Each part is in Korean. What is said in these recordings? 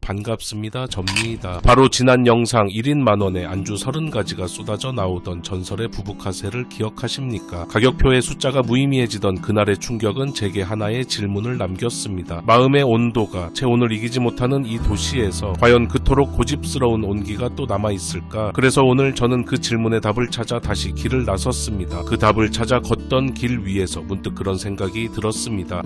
반갑습니다. 접니다. 바로 지난 영상 1인 만원에 안주 30가지가 쏟아져 나오던 전설의 부부카세를 기억하십니까? 가격표의 숫자가 무의미해지던 그날의 충격은 제게 하나의 질문을 남겼습니다. 마음의 온도가 체온을 이기지 못하는 이 도시에서 과연 그토록 고집스러운 온기가 또 남아있을까? 그래서 오늘 저는 그 질문의 답을 찾아 다시 길을 나섰습니다. 그 답을 찾아 걷던 길 위에서 문득 그런 생각이 들었습니다.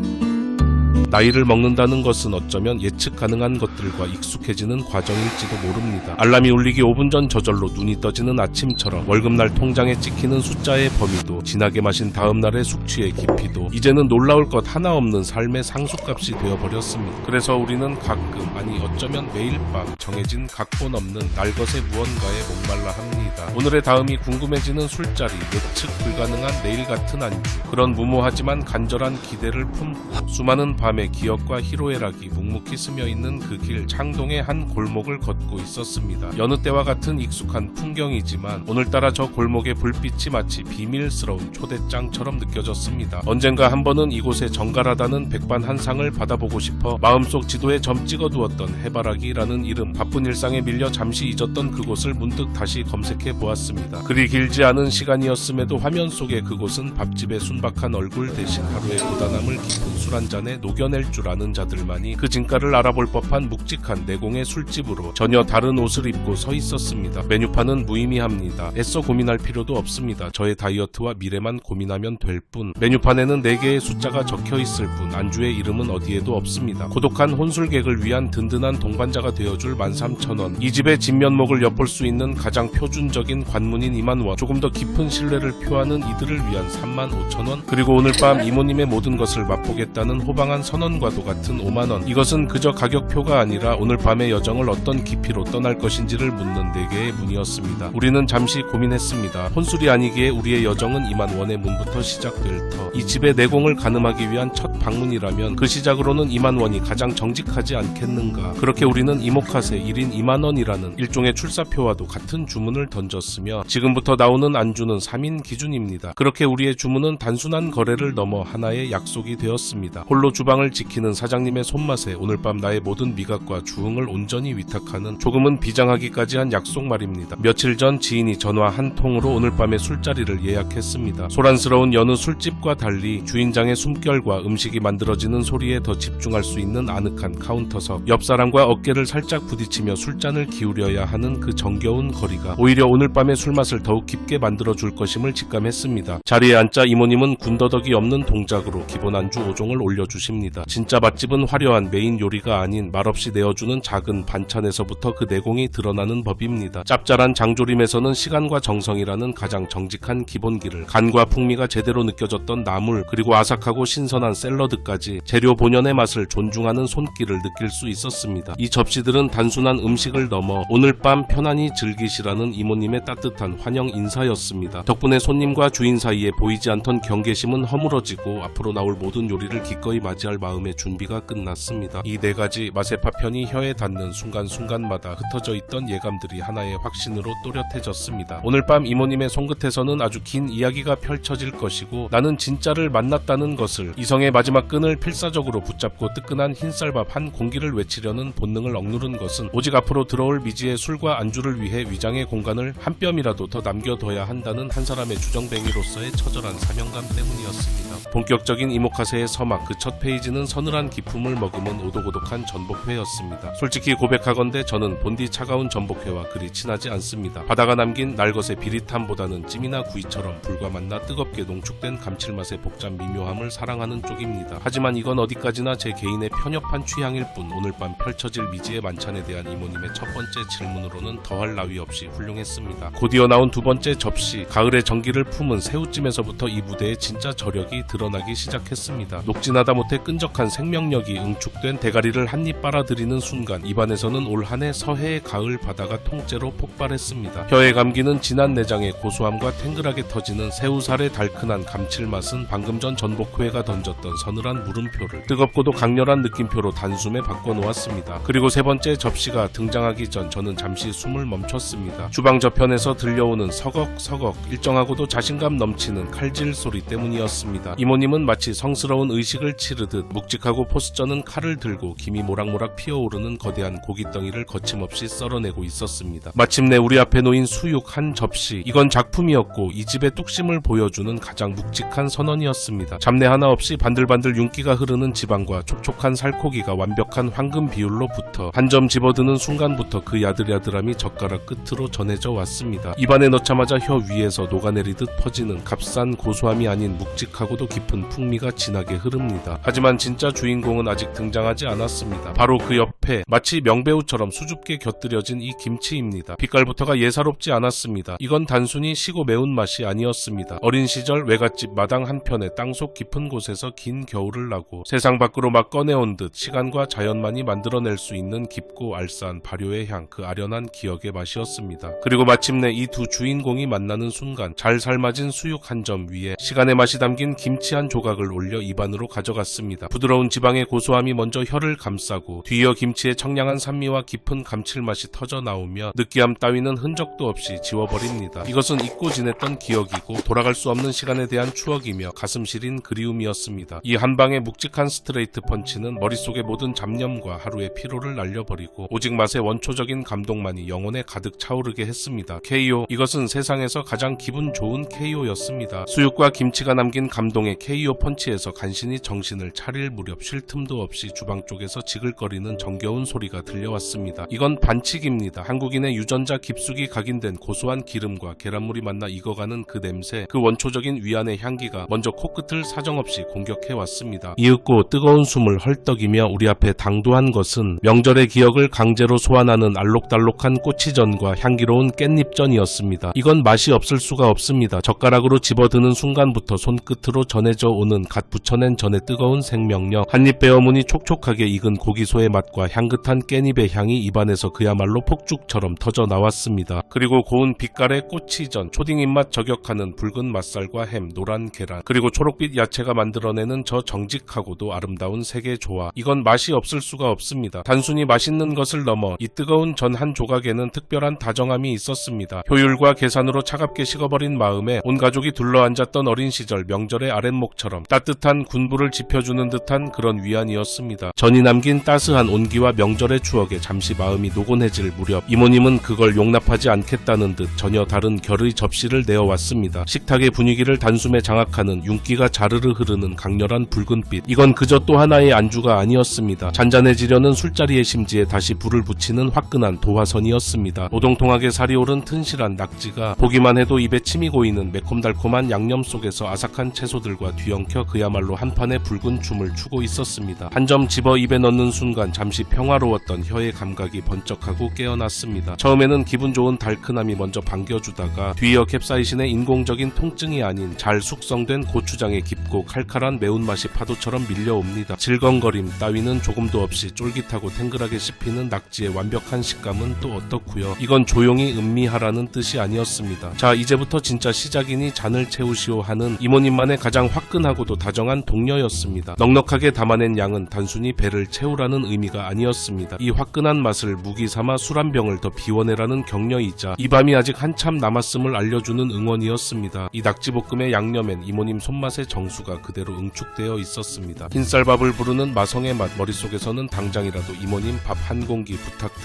나이를 먹는다는 것은 어쩌면 예측 가능한 것들과 익숙해지는 과정일지도 모릅니다. 알람이 울리기 5분 전 저절로 눈이 떠지는 아침처럼 월급날 통장에 찍히는 숫자의 범위도 진하게 마신 다음날의 숙취의 깊이도 이제는 놀라울 것 하나 없는 삶의 상수값이 되어버렸습니다. 그래서 우리는 가끔, 아니 어쩌면 매일 밤 정해진 각본 없는 날것의 무언가에 목말라 합니다. 오늘의 다음이 궁금해지는 술자리, 예측 불가능한 내일 같은 안주, 그런 무모하지만 간절한 기대를 품고 수많은 밤에 기억과 희로애락이 묵묵히 스며있는 그 길 창동의 한 골목을 걷고 있었습니다. 여느 때와 같은 익숙한 풍경이지만 오늘따라 저 골목의 불빛이 마치 비밀스러운 초대장처럼 느껴졌습니다. 언젠가 한 번은 이곳에 정갈하다는 백반한상을 받아보고 싶어 마음속 지도에 점 찍어두었던 해바라기라는 이름, 바쁜 일상에 밀려 잠시 잊었던 그곳을 문득 다시 검색해 보았습니다. 그리 길지 않은 시간이었음에도 화면 속의 그곳은 밥집의 순박한 얼굴 대신 하루의 고단함을 깊은 술 한 잔에 녹여낼 줄 아는 자들만이 그 진가를 알아볼 법한 묵직한 내공의 술집으로 전혀 다른 옷을 입고 서 있었습니다. 메뉴판은 무의미합니다. 애써 고민할 필요도 없습니다. 저의 다이어트와 미래만 고민하면 될 뿐. 메뉴판에는 4개의 숫자가 적혀 있을 뿐 안주의 이름은 어디에도 없습니다. 고독한 혼술객을 위한 든든한 동반자가 되어줄 13,000원. 이 집의 진면목을 엿볼 수 있는 가장 표준적인 관문인 20,000원. 조금 더 깊은 신뢰를 표하는 이들을 위한 35,000원. 그리고 오늘 밤 이모님의 모든 것을 맛보겠다는 호방한 선언과도 같은 50,000원. 이것은 그저 가격표가 아니라 오늘 밤의 여정을 어떤 깊이로 떠날 것인지를 묻는 4개의 문이었습니다. 우리는 잠시 고민했습니다. 혼술이 아니기에 우리의 여정은 20,000원의 문부터 시작될 터. 이 집의 내공을 가늠하기 위한 첫 방문이라면 그 시작으로는 20,000원이 가장 정직하지 않겠는가. 그렇게 우리는 이모카세 1인 20,000원이라는 일종의 출사표와도 같은 주문을 던졌으며 지금부터 나오는 안주는 3인 기준입니다. 그렇게 우리의 주문은 단순한 거래를 넘어 하나의 약속이 되었습니다. 홀로 주방을 지키는 사장님의 손맛에 오늘 밤 나의 모든 미각과 주흥을 온전히 위탁하는 조금은 비장하기까지 한 약속 말입니다. 며칠 전 지인이 전화 한 통으로 오늘 밤의 술자리를 예약했습니다. 소란스러운 여느 술집과 달리 주인장의 숨결과 음식이 만들어지는 소리에 더 집중할 수 있는 아늑한 카운터석, 옆 사람과 어깨를 살짝 부딪히며 술잔을 기울여야 하는 그 정겨운 거리가 오히려 오늘 밤의 술맛을 더욱 깊게 만들어줄 것임을 직감했습니다. 자리에 앉자 이모님은 군더더기 없는 동작으로 기본 안주 5종을 올려주십니다. 진짜 맛집은 화려한 메인 요리가 아닌 말없이 내어주는 작은 반찬에서부터 그 내공이 드러나는 법입니다. 짭짤한 장조림에서는 시간과 정성이라는 가장 정직한 기본기를, 간과 풍미가 제대로 느껴졌던 나물, 그리고 아삭하고 신선한 샐러드까지 재료 본연의 맛을 존중하는 손길을 느낄 수 있었습니다. 이 접시들은 단순한 음식을 넘어 오늘 밤 편안히 즐기시라는 이모님의 따뜻한 환영 인사였습니다. 덕분에 손님과 주인 사이에 보이지 않던 경계심은 허물어지고 앞으로 나올 모든 요리를 기꺼이 맞이할 마음의 준비가 끝났습니다. 이 4가지 맛의 파편이 혀에 닿는 순간순간마다 흩어져 있던 예감들이 하나의 확신으로 또렷해졌습니다. 오늘 밤 이모님의 손끝에서는 아주 긴 이야기가 펼쳐질 것이고 나는 진짜를 만났다는 것을, 이성의 마지막 끈을 필사적으로 붙잡고 뜨끈한 흰쌀밥 한 공기를 외치려는 본능을 억누른 것은 오직 앞으로 들어올 미지의 술과 안주를 위해 위장의 공간을 한 뼘이라도 더 남겨둬야 한다는 한 사람의 주정뱅이로서의 처절한 사명감 때문이었습니다. 본격적인 이모카세의 서막, 그 첫 페이지는 서늘한 기품을 머금은 오독오독한 전복회였습니다. 솔직히 고백하건대 저는 본디 차가운 전복회와 그리 친하지 않습니다. 바다가 남긴 날것의 비릿함보다는 찜이나 구이처럼 불과 만나 뜨겁게 농축된 감칠맛의 복잡 미묘함을 사랑하는 쪽입니다. 하지만 이건 어디까지나 제 개인의 편협한 취향일 뿐 오늘 밤 펼쳐질 미지의 만찬에 대한 이모님의 첫 번째 질문으로는 더할 나위 없이 훌륭했습니다. 곧이어 나온 두 번째 접시, 가을의 정기를 품은 새우찜에서부터 이 무대의 진짜 저력이 드러나기 시작했습니다. 녹진하다 못해 끈적한 생명력이 응축된 대가리를 한입 빨아들이는 순간 입안에서는 올 한해 서해의 가을 바다가 통째로 폭발했습니다. 혀에 감기는 진한 내장의 고소함과 탱글하게 터지는 새우살의 달큰한 감칠맛은 방금 전 전복회가 던졌던 서늘한 물음표를 뜨겁고도 강렬한 느낌표로 단숨에 바꿔놓았습니다. 그리고 세 번째 접시가 등장하기 전 저는 잠시 숨을 멈췄습니다. 주방 저편에서 들려오는 서걱서걱 일정하고도 자신감 넘치는 칼질 소리 때문이었습니다. 이모님은 마치 성스러운 의식을 치르듯 묵직하고 포스전은 칼을 들고 김이 모락모락 피어오르는 거대한 고깃덩이를 거침없이 썰어내고 있었습니다. 마침내 우리 앞에 놓인 수육 한 접시. 이건 작품이었고 이 집의 뚝심을 보여주는 가장 묵직한 선언이었습니다. 잡내 하나 없이 반들반들 윤기가 흐르는 지방과 촉촉한 살코기가 완벽한 황금 비율로 붙어 한 점 집어드는 순간부터 그 야들야들함이 젓가락 끝으로 전해져 왔습니다. 입안에 넣자마자 혀 위에서 녹아내리듯 퍼지는 값싼 고소함이 아닌 묵직하고도 깊은 풍미가 진하게 흐릅니다. 하지만 진짜 주인공은 아직 등장하지 않았습니다. 바로 그 옆에 마치 명배우처럼 수줍게 곁들여진 이 김치입니다. 빛깔부터가 예사롭지 않았습니다. 이건 단순히 시고 매운맛이 아니었습니다. 어린 시절 외갓집 마당 한편의 땅속 깊은 곳에서 긴 겨울을 나고 세상 밖으로 막 꺼내온 듯 시간과 자연만이 만들어낼 수 있는 깊고 알싸한 발효의 향, 그 아련한 기억의 맛이었습니다. 그리고 마침내 이 두 주인공이 만나는 순간 잘 삶아진 수육 한 점 위에 시간의 맛이 담긴 김치 한 조각을 올려 입안으로 가져갔습니다. 부드러운 지방의 고소함이 먼저 혀를 감싸고 뒤이어 김치의 청량한 산미와 깊은 감칠맛이 터져 나오며 느끼함 따위는 흔적도 없이 지워버립니다. 이것은 잊고 지냈던 기억이고 돌아갈 수 없는 시간에 대한 추억이며 가슴 시린 그리움이었습니다. 이 한 방의 묵직한 스트레이트 펀치는 머릿속의 모든 잡념과 하루의 피로를 날려버리고 오직 맛의 원초적인 감동만이 영혼에 가득 차오르게 했습니다. KO. 이것은 세상에서 가장 기분 좋은 KO였습니다. 수육과 김치가 남긴 감동의 KO 펀치에서 간신히 정신을 차릴 무렵 쉴 틈도 없이 주방 쪽에서 지글거리는 정겨운 소리가 들려왔습니다. 이건 반칙입니다. 한국인의 유전자 깊숙이 각인된 고소한 기름과 계란물이 만나 익어가는 그 냄새, 그 원초적인 위안의 향기가 먼저 코끝을 사정없이 공격해왔습니다. 이윽고 뜨거운 숨을 헐떡이며 우리 앞에 당도한 것은 명절의 기억을 강제로 소환하는 알록달록한 꼬치전과 향기로운 깻잎전이었습니다. 이건 맛이 없을 수가 없습니다. 젓가락으로 집어드는 순간부터 손끝으로 전해져 오는 갓 부쳐낸 전의 뜨거운 생명력, 한입 베어무니 촉촉하게 익은 고기소의 맛과 향긋한 깻잎의 향이 입안에서 그야말로 폭죽처럼 터져 나왔습니다. 그리고 고운 빛깔의 꼬치전, 초딩 입맛 저격하는 붉은 맛살과 햄, 노란 계란, 그리고 초록빛 야채가 만들어내는 저 정직하고도 아름다운 색의 조화. 이건 맛이 없을 수가 없습니다. 단순히 맛있는 것을 넘어 이 뜨거운 전 한 조각에는 특별한 다정함이 있었습니다. 효율과 계산으로 차갑게 식어버린 마음에 온 가족이 둘러앉았던 어린 시절 명절의 아랫목처럼 따뜻한 군부를 지펴주는 듯한 그런 위안이었습니다. 전이 남긴 따스한 온기와 명절의 추억에 잠시 마음이 노곤해질 무렵 이모님은 그걸 용납하지 않겠다는 듯 전혀 다른 결의 접시를 내어왔습니다. 식탁의 분위기를 단숨에 장악하는 윤기가 자르르 흐르는 강렬한 붉은빛. 이건 그저 또 하나의 안주가 아니었습니다. 잔잔해지려는 술자리의 심지에 다시 불을 붙이는 화끈한 도화선이었습니다. 오동통하게 살이 오른 튼실한 낙지가 보기만 해도 입에 침이 고이는 매콤달콤한 양념 속에서 아삭한 채소들과 뒤엉켜 그야말로 한판의 붉은 춤을 추고 있었습니다. 한 점 집어 입에 넣는 순간 잠시 평화로웠던 혀의 감각이 번쩍하고 깨어났습니다. 처음에는 기분 좋은 달큰함이 먼저 반겨주다가 뒤이어 캡사이신의 인공적인 통증이 아닌 잘 숙성된 고추장의 깊고 칼칼한 매운맛이 파도처럼 밀려옵니다. 질겅거림 따위는 조금도 없이 쫄깃하고 탱글하게 씹히는 낙지의 완벽한 식감은 또 어떻고요. 이건 조용히 음미하라는 뜻이 아니었습니다. 자, 이제부터 진짜 시작이니 잔을 채우시오 하는 이모님만의 가장 화끈하고도 다정한 독려였습니다. 넉넉하게 담아낸 양은 단순히 배를 채우라는 의미가 아니었습니다. 이 화끈한 맛을 무기 삼아 술 한 병을 더 비워내라는 격려이자 이 밤이 아직 한참 남았음을 알려주는 응원이었습니다. 이 낙지볶음의 양념엔 이모님 손맛의 정수가 그대로 응축되어 있었습니다. 흰쌀밥을 부르는 마성의 맛, 머릿속에서는 당장이라도 이모님 밥 한 공기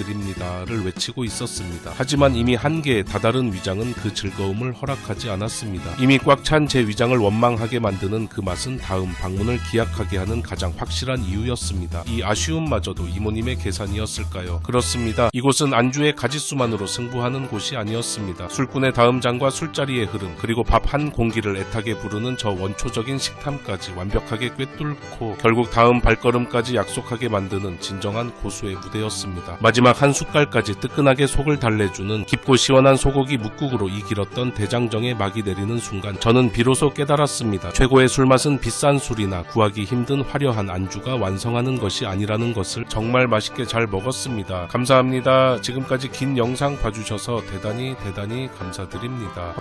부탁드립니다를 외치고 있었습니다. 하지만 이미 한계의 다다른 위장은 그 즐거움을 허락하지 않았습니다. 이미 꽉 찬 제 위장을 원망하게 만드는 그 맛은 다음 방문을 기약하게 하는 가장 확실한 이유였습니다. 이 아쉬움마저도 이모님의 계산이었을까요? 그렇습니다. 이곳은 안주의 가짓수만으로 승부하는 곳이 아니었습니다. 술꾼의 다음 장과 술자리의 흐름, 그리고 밥 한 공기를 애타게 부르는 저 원초적인 식탐까지 완벽하게 꿰뚫고 결국 다음 발걸음까지 약속하게 만드는 진정한 고수의 무대였습니다. 마지막 한 숟갈까지 뜨끈하게 속을 달래주는 깊고 시원한 소고기 묵국으로 이 길었던 대장정에 막이 내리는 순간 저는 비로소 깨달았습니다. 최고의 술맛은 비싼 술이나 구하기 힘든 화려한 안주가 완성하는 것이 아니라는 것을. 정말 맛있게 잘 먹었습니다. 감사합니다. 지금까지 긴 영상 봐주셔서 대단히 감사드립니다.